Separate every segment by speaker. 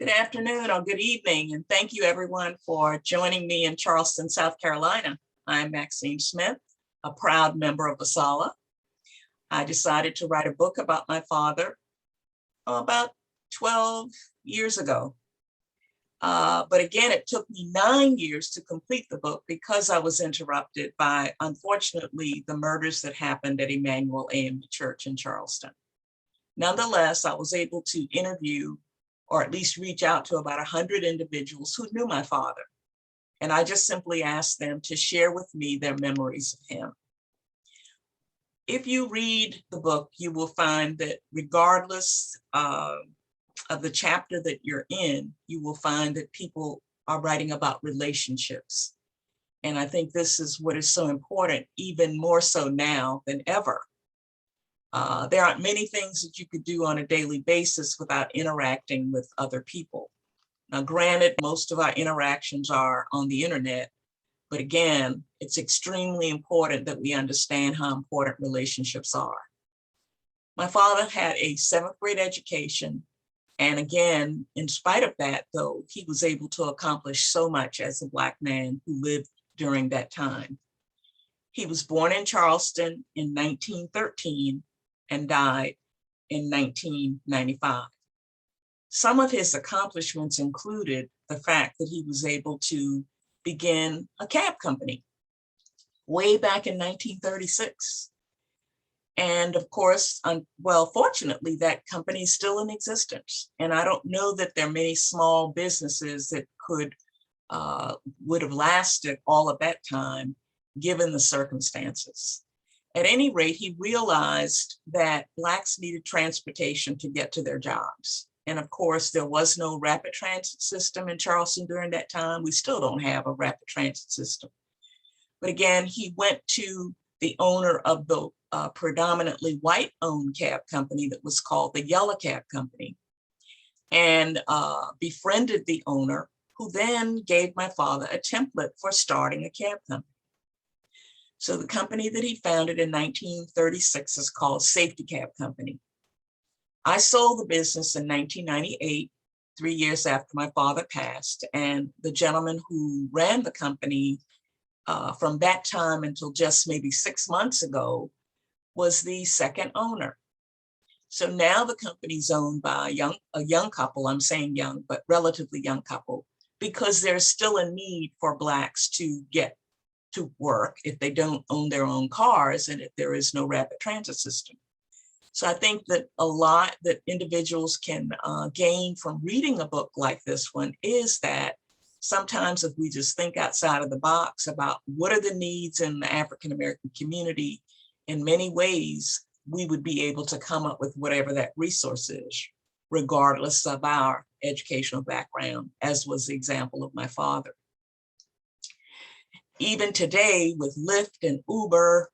Speaker 1: Good afternoon or good evening, and thank you everyone for joining me in Charleston, South Carolina. I'm Maxine Smith, a proud member of ASALA. I decided to write a book about my father about 12 years ago. But again, it took me 9 years to complete the book because I was interrupted by, unfortunately, the murders that happened at Emmanuel AME Church in Charleston. Nonetheless, I was able to interview or at least reach out to about 100 individuals who knew my father. And I just simply asked them to share with me their memories of him. If you read the book, you will find that regardless of the chapter that you're in, you will find that people are writing about relationships. And I think this is what is so important, even more so now than ever. There aren't many things that you could do on a daily basis without interacting with other people. Now, granted, most of our interactions are on the internet, but again, it's extremely important that we understand how important relationships are. My father had a 7th grade education. And again, in spite of that, though, he was able to accomplish so much as a Black man who lived during that time. He was born in Charleston in 1913 and died in 1995. Some of his accomplishments included the fact that he was able to begin a cab company way back in 1936. And of course, fortunately, that company is still in existence. And I don't know that there are many small businesses that would have lasted all of that time, given the circumstances. At any rate, he realized that Blacks needed transportation to get to their jobs. And of course, there was no rapid transit system in Charleston during that time. We still don't have a rapid transit system. But again, he went to the owner of the predominantly white-owned cab company that was called the Yellow Cab Company, and befriended the owner, who then gave my father a template for starting a cab company. So the company that he founded in 1936 is called Safety Cab Company. I sold the business in 1998, 3 years after my father passed, and the gentleman who ran the company from that time until just maybe 6 months ago was the second owner. So now the company's owned by a young couple, I'm saying young, but relatively young couple, because there's still a need for Blacks to get to work if they don't own their own cars and if there is no rapid transit system. So I think that a lot that individuals can gain from reading a book like this one is that sometimes if we just think outside of the box about what are the needs in the African-American community, in many ways, we would be able to come up with whatever that resource is, regardless of our educational background, as was the example of my father. Even today with Lyft and Uber,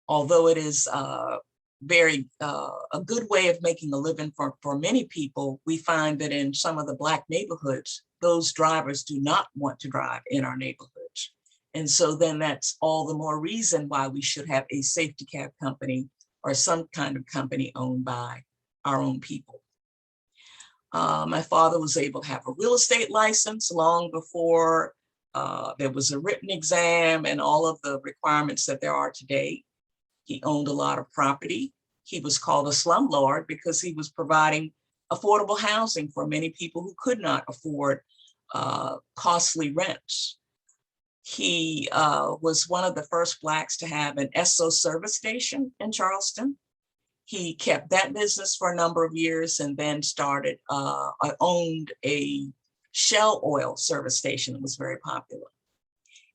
Speaker 1: although it is a good way of making a living for many people, we find that in some of the Black neighborhoods, those drivers do not want to drive in our neighborhoods. And so then that's all the more reason why we should have a safety cab company or some kind of company owned by our own people. My father was able to have a real estate license long before there was a written exam and all of the requirements that there are today. He owned a lot of property. He was called a slumlord because he was providing affordable housing for many people who could not afford costly rents. He was one of the first Blacks to have an Esso service station in Charleston. He kept that business for a number of years and then owned a Shell oil service station that was very popular.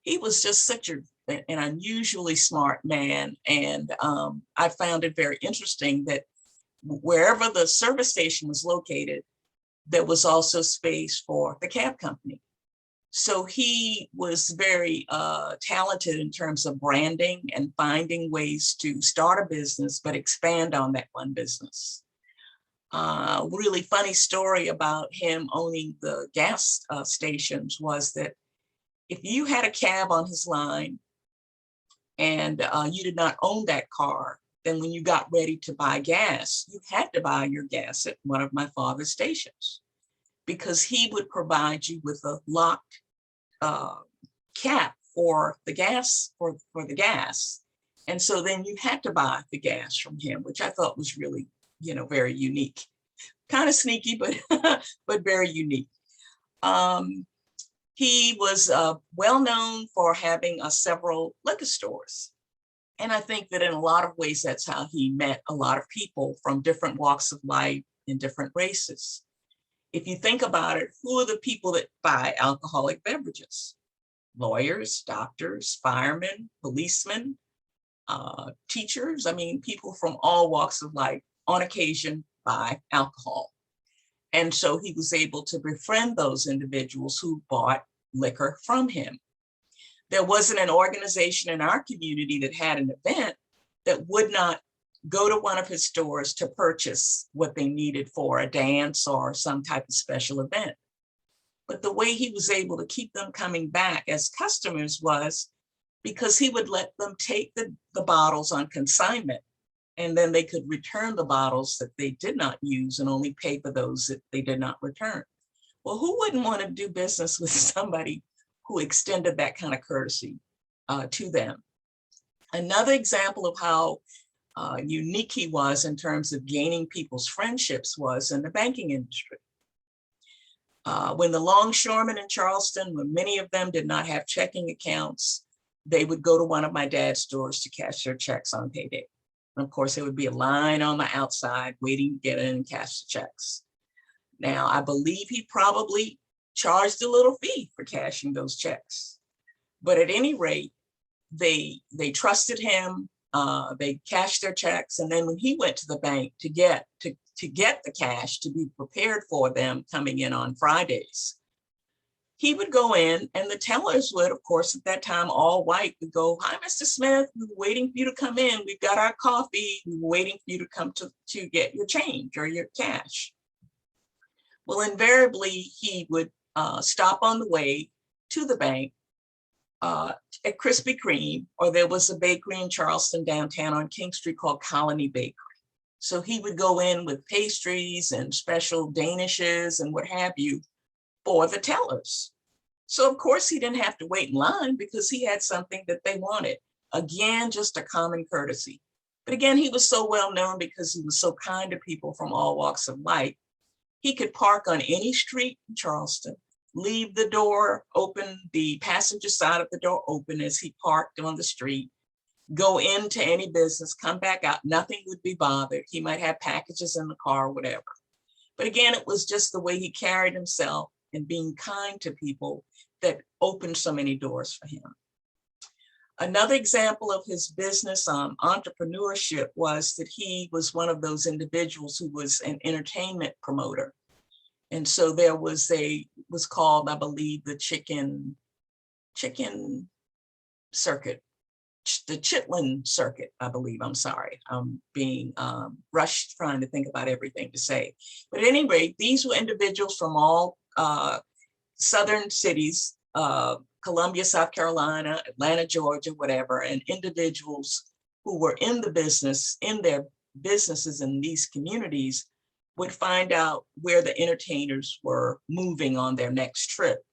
Speaker 1: He was just such an unusually smart man. And I found it very interesting that wherever the service station was located, there was also space for the cab company. So he was very talented in terms of branding and finding ways to start a business, but expand on that one business. Really funny story about him owning the gas stations was that if you had a cab on his line and you did not own that car, then when you got ready to buy gas, you had to buy your gas at one of my father's stations. because he would provide you with a locked cap for the gas, for the gas. And so then you had to buy the gas from him, which I thought was really, very unique. Kind of sneaky, but but very unique. He was well known for having several liquor stores. And I think that in a lot of ways, that's how he met a lot of people from different walks of life and different races. If you think about it, who are the people that buy alcoholic beverages? Lawyers, doctors, firemen, policemen, teachers. I mean, people from all walks of life on occasion buy alcohol. And so he was able to befriend those individuals who bought liquor from him. There wasn't an organization in our community that had an event that would not go to one of his stores to purchase what they needed for a dance or some type of special event. But the way he was able to keep them coming back as customers was because he would let them take the bottles on consignment, and then they could return the bottles that they did not use and only pay for those that they did not return. Well, who wouldn't want to do business with somebody who extended that kind of courtesy to them? Another example of how unique he was in terms of gaining people's friendships was in the banking industry. When the longshoremen in Charleston, when many of them did not have checking accounts, they would go to one of my dad's stores to cash their checks on payday. And of course, there would be a line on the outside waiting to get in and cash the checks. Now, I believe he probably charged a little fee for cashing those checks. But at any rate, they trusted him, they cashed their checks. And then when he went to the bank to get the cash to be prepared for them coming in on Fridays, he would go in and the tellers would, of course, at that time, all white, would go, "Hi, Mr. Smith, we were waiting for you to come in. We've got our coffee. We were waiting for you to come to get your change or your cash." Well, invariably, he would stop on the way to the bank at Krispy Kreme, or there was a bakery in Charleston downtown on King Street called Colony Bakery. So he would go in with pastries and special danishes and what have you for the tellers. So of course he didn't have to wait in line because he had something that they wanted. Again, just a common courtesy. But again, he was so well known because he was so kind to people from all walks of life. He could park on any street in Charleston, leave the door open, the passenger side of the door open as he parked on the street, go into any business, come back out, nothing would be bothered. He might have packages in the car, whatever. But again, it was just the way he carried himself and being kind to people that opened so many doors for him. Another example of his business entrepreneurship was that he was one of those individuals who was an entertainment promoter. And so there was was called, I believe, the chicken circuit, the Chitlin circuit, I believe. I'm sorry, I'm being rushed trying to think about everything to say. But at any rate, these were individuals from all southern cities, Columbia, South Carolina, Atlanta, Georgia, whatever, and individuals who were in the business, in their businesses in these communities, would find out where the entertainers were moving on their next trip.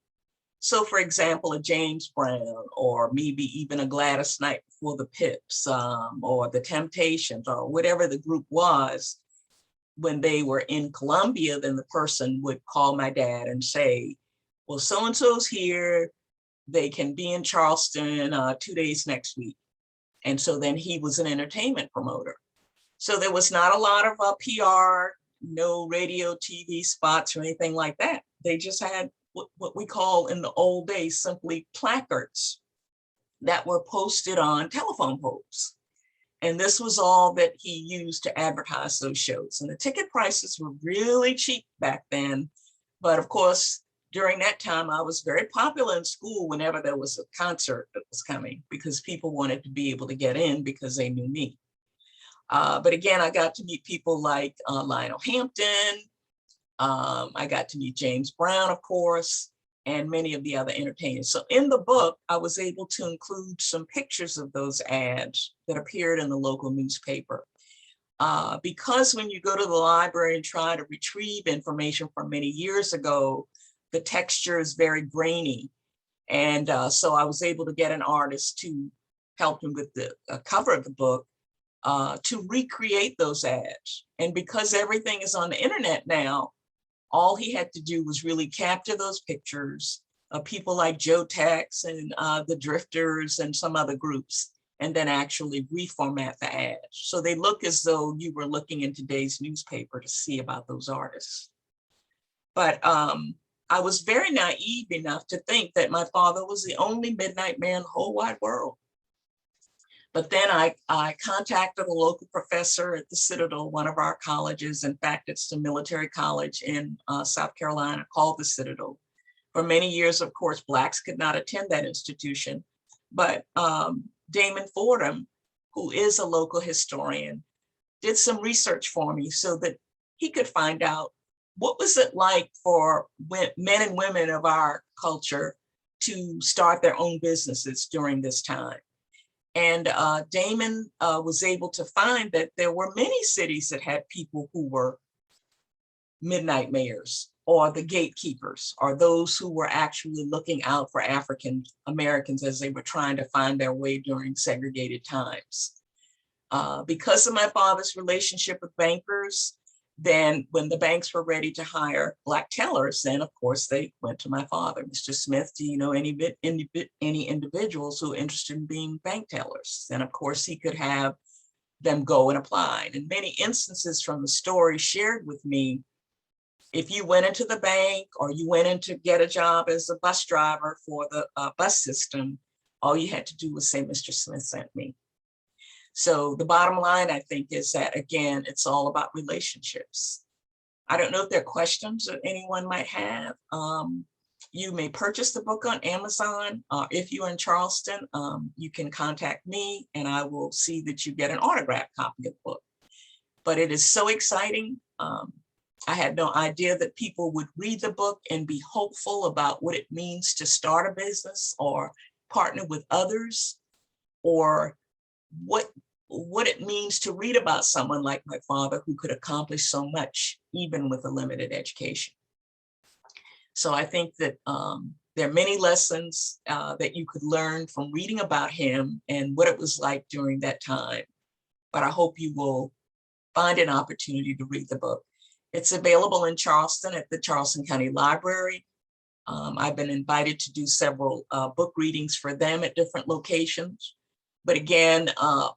Speaker 1: So for example, a James Brown, or maybe even a Gladys Knight Before the Pips, or the Temptations, or whatever the group was, when they were in Columbia, then the person would call my dad and say, well, so-and-so's here, they can be in Charleston 2 days next week. And so then he was an entertainment promoter. So there was not a lot of PR, no radio, TV spots or anything like that. They just had what we call in the old days simply placards that were posted on telephone poles. And this was all that he used to advertise those shows. And the ticket prices were really cheap back then. But of course, during that time, I was very popular in school whenever there was a concert that was coming, because people wanted to be able to get in because they knew me. But again, I got to meet people like Lionel Hampton. I got to meet James Brown, of course, and many of the other entertainers. So in the book, I was able to include some pictures of those ads that appeared in the local newspaper. because when you go to the library and try to retrieve information from many years ago, the texture is very grainy. And so I was able to get an artist to help him with the cover of the book to recreate those ads. And because everything is on the internet now, all he had to do was really capture those pictures of people like Joe Tex and the Drifters and some other groups, and then actually reformat the ads. So they look as though you were looking in today's newspaper to see about those artists. But I was very naive enough to think that my father was the only midnight man in the whole wide world. But then I contacted a local professor at the Citadel, one of our colleges. In fact, it's the military college in South Carolina called the Citadel. For many years, of course, Blacks could not attend that institution. But Damon Fordham, who is a local historian, did some research for me so that he could find out what was it like for men and women of our culture to start their own businesses during this time. And Damon was able to find that there were many cities that had people who were midnight mayors or the gatekeepers or those who were actually looking out for African Americans as they were trying to find their way during segregated times. Because of my father's relationship with bankers, then when the banks were ready to hire Black tellers, then of course they went to my father. Mr. Smith, do you know any individuals who are interested in being bank tellers? And of course he could have them go and apply. And in many instances from the story shared with me, if you went into the bank or you went in to get a job as a bus driver for the bus system, all you had to do was say, Mr. Smith sent me. So the bottom line, I think, is that, again, it's all about relationships. I don't know if there are questions that anyone might have. You may purchase the book on Amazon. If you're in Charleston, you can contact me and I will see that you get an autographed copy of the book. But it is so exciting. I had no idea that people would read the book and be hopeful about what it means to start a business or partner with others, or what it means to read about someone like my father who could accomplish so much, even with a limited education. So I think that there are many lessons that you could learn from reading about him and what it was like during that time. But I hope you will find an opportunity to read the book. It's available in Charleston at the Charleston County Library. I've been invited to do several book readings for them at different locations. But again,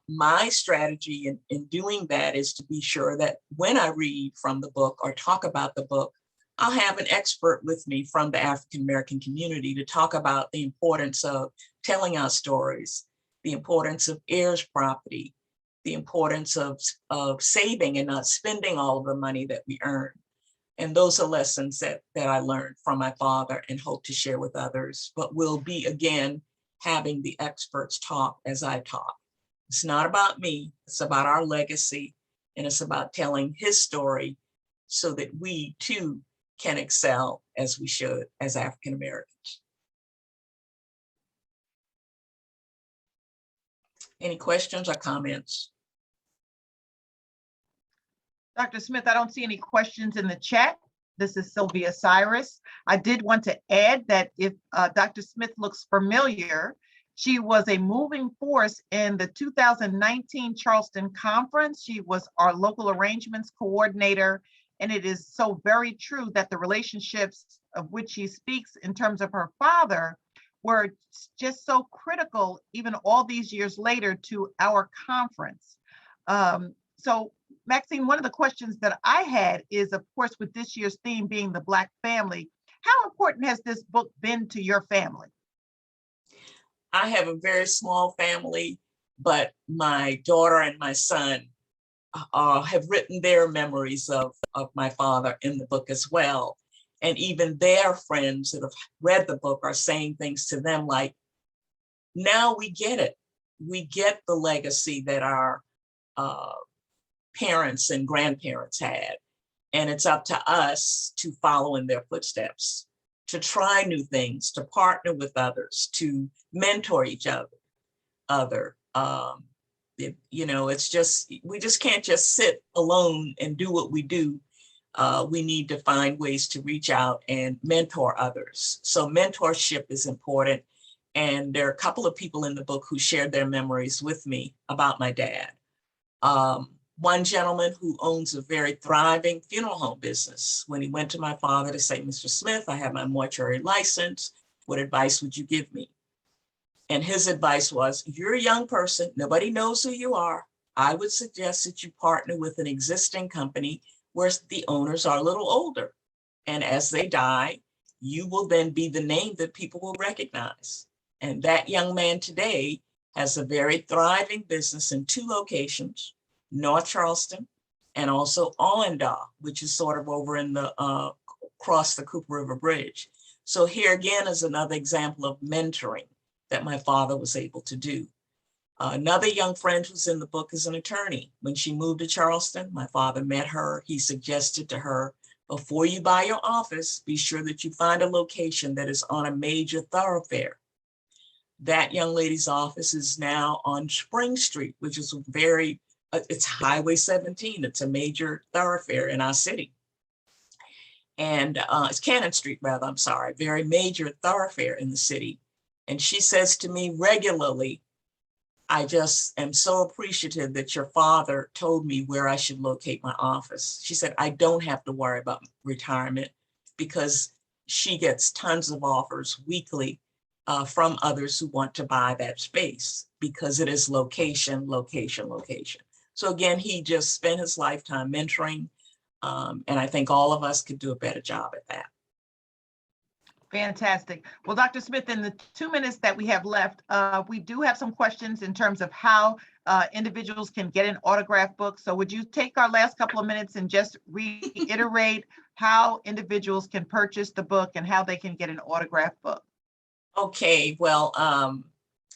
Speaker 1: my strategy in doing that is to be sure that when I read from the book or talk about the book, I'll have an expert with me from the African American community to talk about the importance of telling our stories, the importance of heirs property, the importance of saving and not spending all of the money that we earn. And those are lessons that I learned from my father and hope to share with others, but will be, again, having the experts talk as I talk. It's not about me, it's about our legacy, and it's about telling his story so that we too can excel as we should as African Americans. Any questions or comments?
Speaker 2: Dr. Smith, I don't see any questions in the chat. This is Sylvia Cyrus. I did want to add that if Dr. Smith looks familiar, she was a moving force in the 2019 Charleston Conference. She was our local arrangements coordinator. And it is so very true that the relationships of which she speaks in terms of her father were just so critical, even all these years later, to our conference. So Maxine, one of the questions that I had is, of course, with this year's theme being the Black family, how important has this book been to your family?
Speaker 1: I have a very small family, but my daughter and my son have written their memories of my father in the book as well. And even their friends that have read the book are saying things to them like, now we get it. We get the legacy that our parents and grandparents had. And it's up to us to follow in their footsteps, to try new things, to partner with others, to mentor each other, It's just, we just can't just sit alone and do what we do. We need to find ways to reach out and mentor others. So mentorship is important. And there are a couple of people in the book who shared their memories with me about my dad. One gentleman who owns a very thriving funeral home business. When he went to my father to say, Mr. Smith, I have my mortuary license. What advice would you give me? And his advice was, you're a young person, nobody knows who you are. I would suggest that you partner with an existing company where the owners are a little older. And as they die, you will then be the name that people will recognize. And that young man today has a very thriving business in 2 locations, North Charleston and also Allendale, which is sort of over in the across the Cooper River Bridge. So here again is another example of mentoring that my father was able to do. Another young friend who's in the book is an attorney. When she moved to Charleston, my father met her. He suggested to her, before you buy your office, be sure that you find a location that is on a major thoroughfare. That young lady's office is now on Spring Street, which is it's Highway 17. It's a major thoroughfare in our city. And it's Cannon Street, rather, I'm sorry, very major thoroughfare in the city. And she says to me regularly, I just am so appreciative that your father told me where I should locate my office. She said, I don't have to worry about retirement, because she gets tons of offers weekly from others who want to buy that space, because it is location, location, location. So again, he just spent his lifetime mentoring. And I think all of us could do a better job at that.
Speaker 2: Fantastic. Well, Dr. Smith, in the 2 minutes that we have left, we do have some questions in terms of how individuals can get an autograph book. So would you take our last couple of minutes and just reiterate how individuals can purchase the book and how they can get an autograph book?
Speaker 1: Okay, well,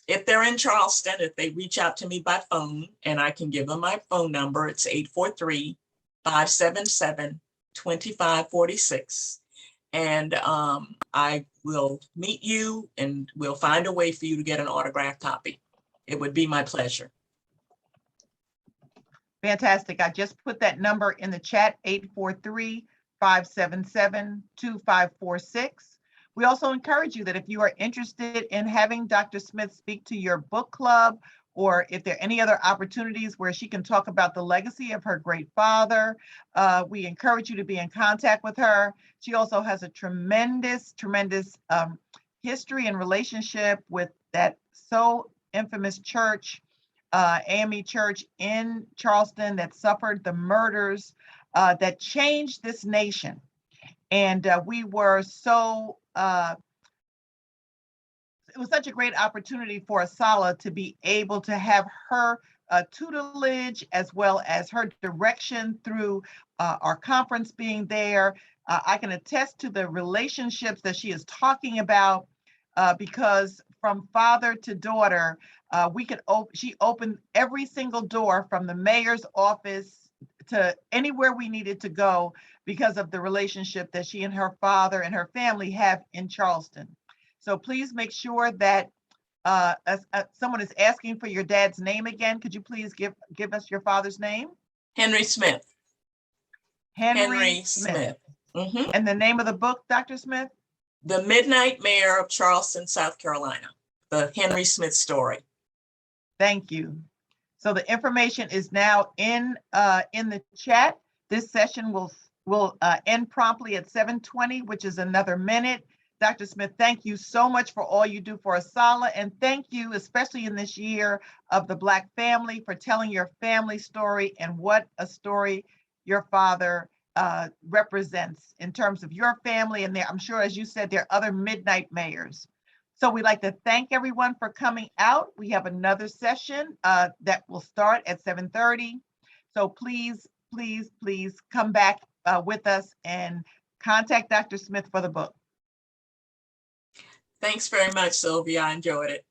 Speaker 1: if they're in Charleston, if they reach out to me by phone, and I can give them my phone number, it's 843-577-2546. And I will meet you and we'll find a way for you to get an autographed copy. It would be my pleasure.
Speaker 2: Fantastic. I just put that number in the chat, 843-577-2546. We also encourage you that if you are interested in having Dr. Smith speak to your book club, or if there are any other opportunities where she can talk about the legacy of her great father, we encourage you to be in contact with her. She also has a tremendous history and relationship with that so infamous church, AME Church in Charleston, that suffered the murders that changed this nation. And we were so, it was such a great opportunity for Asala to be able to have her tutelage as well as her direction through our conference being there. I can attest to the relationships that she is talking about, because from father to daughter, she opened every single door from the mayor's office to anywhere we needed to go because of the relationship that she and her father and her family have in Charleston. So please make sure that someone is asking for your dad's name again. Could you please give us your father's name?
Speaker 1: Henry Smith.
Speaker 2: Henry Smith.
Speaker 1: Mm-hmm.
Speaker 2: And the name of the book, Dr. Smith?
Speaker 1: The Midnight Mayor of Charleston, South Carolina. The Henry Smith story.
Speaker 2: Thank you. So the information is now in the chat. This session will end promptly at 7:20, which is another minute. Dr. Smith, thank you so much for all you do for Asala, and thank you, especially in this year of the Black family, for telling your family story and what a story your father represents in terms of your family. And I'm sure, as you said, there are other midnight mayors. So we'd like to thank everyone for coming out. We have another session that will start at 7:30. So please, please, please come back with us and contact Dr. Smith for the book.
Speaker 1: Thanks very much, Sylvia. I enjoyed it.